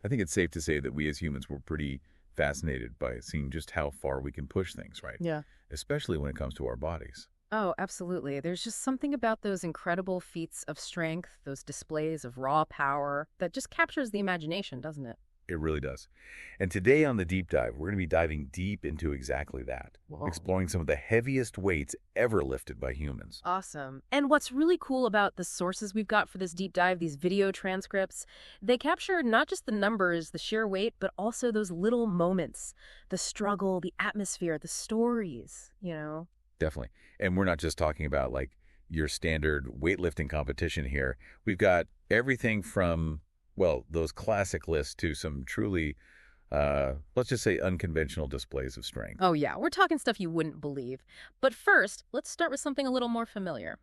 I think it's safe to say that we as humans were pretty fascinated by seeing just how far we can push things, right? Yeah. Especially when it comes to our bodies. Oh, absolutely. There's just something about those incredible feats of strength, those displays of raw power, that just captures the imagination, doesn't it? It really does. And today on the deep dive, we're going to be diving deep into exactly that, Whoa. exploring some of the heaviest weights ever lifted by humans. Awesome. And what's really cool about the sources we've got for this deep dive, these video transcripts, they capture not just the numbers, the sheer weight, but also those little moments, the struggle, the atmosphere, the stories. Definitely. And we're not just talking about like your standard weightlifting competition here. We've got everything from, well, those classic lists to some truly, let's just say, unconventional displays of strength. Oh, yeah. We're talking stuff you wouldn't believe. But first, let's start with something a little more familiar.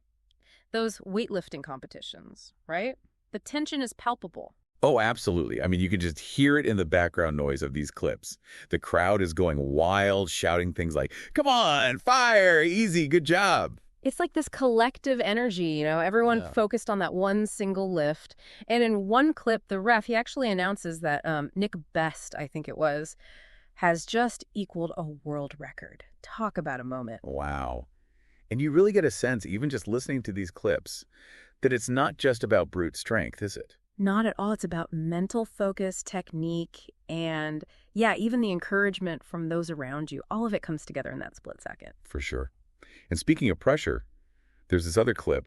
Those weightlifting competitions, right? The tension is palpable. Oh, absolutely. I mean, you can just hear it in the background noise of these clips. The crowd is going wild, shouting things like, "Come on, fire, easy, good job." It's like this collective energy, everyone Yeah. focused on that one single lift. And in one clip, the ref, he actually announces that Nick Best, I think it was, has just equaled a world record. Talk about a moment. Wow. And you really get a sense, even just listening to these clips, that it's not just about brute strength, is it? Not at all. It's about mental focus, technique, and yeah, even the encouragement from those around you. All of it comes together in that split second. For sure. And speaking of pressure, there's this other clip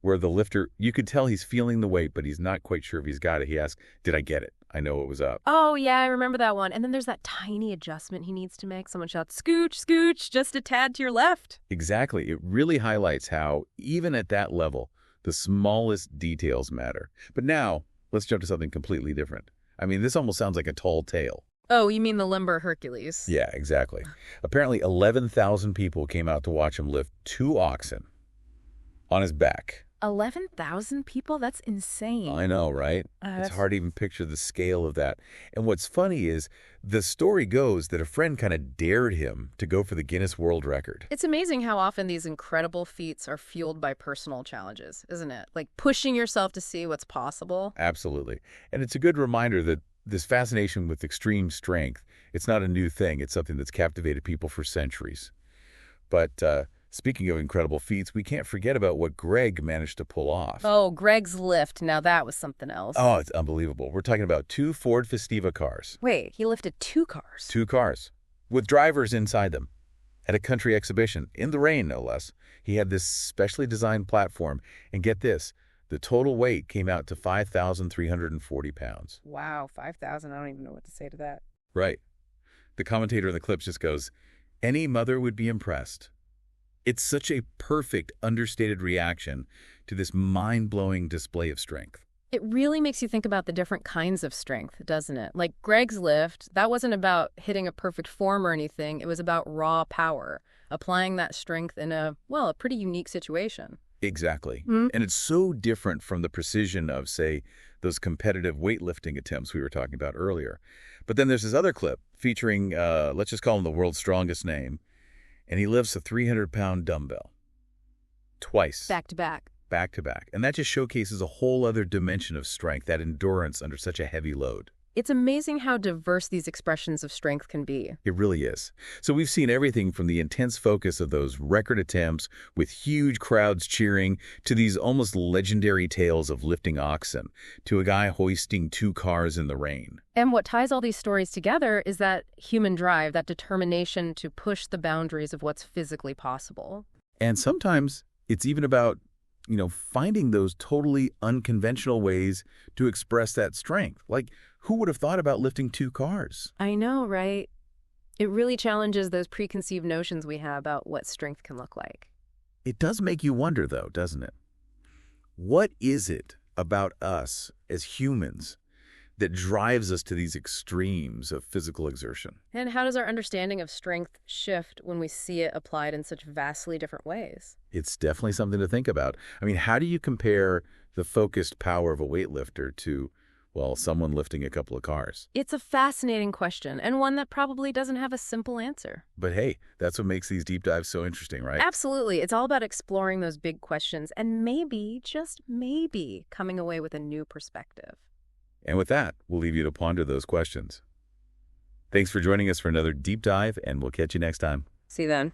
where the lifter, you could tell he's feeling the weight, but he's not quite sure if he's got it. He asks, "Did I get it? I know it was up." Oh, yeah, I remember that one. And then there's that tiny adjustment he needs to make. Someone shouts, "Scooch, scooch, just a tad to your left." Exactly. It really highlights how, even at that level, the smallest details matter. But now, let's jump to something completely different. I mean, this almost sounds like a tall tale. Oh, you mean the limber Hercules? Yeah, exactly. Apparently, 11,000 people came out to watch him lift 2 oxen on his back. 11,000 people? That's insane. I know, right? It's hard to even picture the scale of that. And what's funny is the story goes that a friend kind of dared him to go for the Guinness World Record. It's amazing how often these incredible feats are fueled by personal challenges, isn't it? Like pushing yourself to see what's possible. Absolutely. And it's a good reminder that this fascination with extreme strength, it's not a new thing. It's something that's captivated people for centuries. But speaking of incredible feats, we can't forget about what Greg managed to pull off. Oh, Greg's lift. Now that was something else. Oh, it's unbelievable. We're talking about 2 Ford Festiva cars. Wait, he lifted 2 cars? 2 cars with drivers inside them at a country exhibition, in the rain, no less. He had this specially designed platform. And get this, the total weight came out to 5,340 pounds. Wow, 5,000. I don't even know what to say to that. Right. The commentator in the clip just goes, "Any mother would be impressed." It's such a perfect, understated reaction to this mind-blowing display of strength. It really makes you think about the different kinds of strength, doesn't it? Like Greg's lift, that wasn't about hitting a perfect form or anything. It was about raw power, applying that strength in a pretty unique situation. Exactly. Mm. And it's so different from the precision of, say, those competitive weightlifting attempts we were talking about earlier. But then there's this other clip featuring, let's just call him the world's strongest name, and he lifts a 300-pound dumbbell. Twice. Back to back. Back to back. And that just showcases a whole other dimension of strength, that endurance under such a heavy load. It's amazing how diverse these expressions of strength can be. It really is. So we've seen everything from the intense focus of those record attempts with huge crowds cheering to these almost legendary tales of lifting oxen to a guy hoisting 2 cars in the rain. And what ties all these stories together is that human drive, that determination to push the boundaries of what's physically possible. And sometimes it's even about, finding those totally unconventional ways to express that strength. Like, who would have thought about lifting 2 cars? I know, right? It really challenges those preconceived notions we have about what strength can look like. It does make you wonder, though, doesn't it? What is it about us as humans that drives us to these extremes of physical exertion? And how does our understanding of strength shift when we see it applied in such vastly different ways? It's definitely something to think about. I mean, how do you compare the focused power of a weightlifter to, someone lifting a couple of cars? It's a fascinating question, and one that probably doesn't have a simple answer. But hey, that's what makes these deep dives so interesting, right? Absolutely. It's all about exploring those big questions and maybe, just maybe, coming away with a new perspective. And with that, we'll leave you to ponder those questions. Thanks for joining us for another deep dive, and we'll catch you next time. See you then.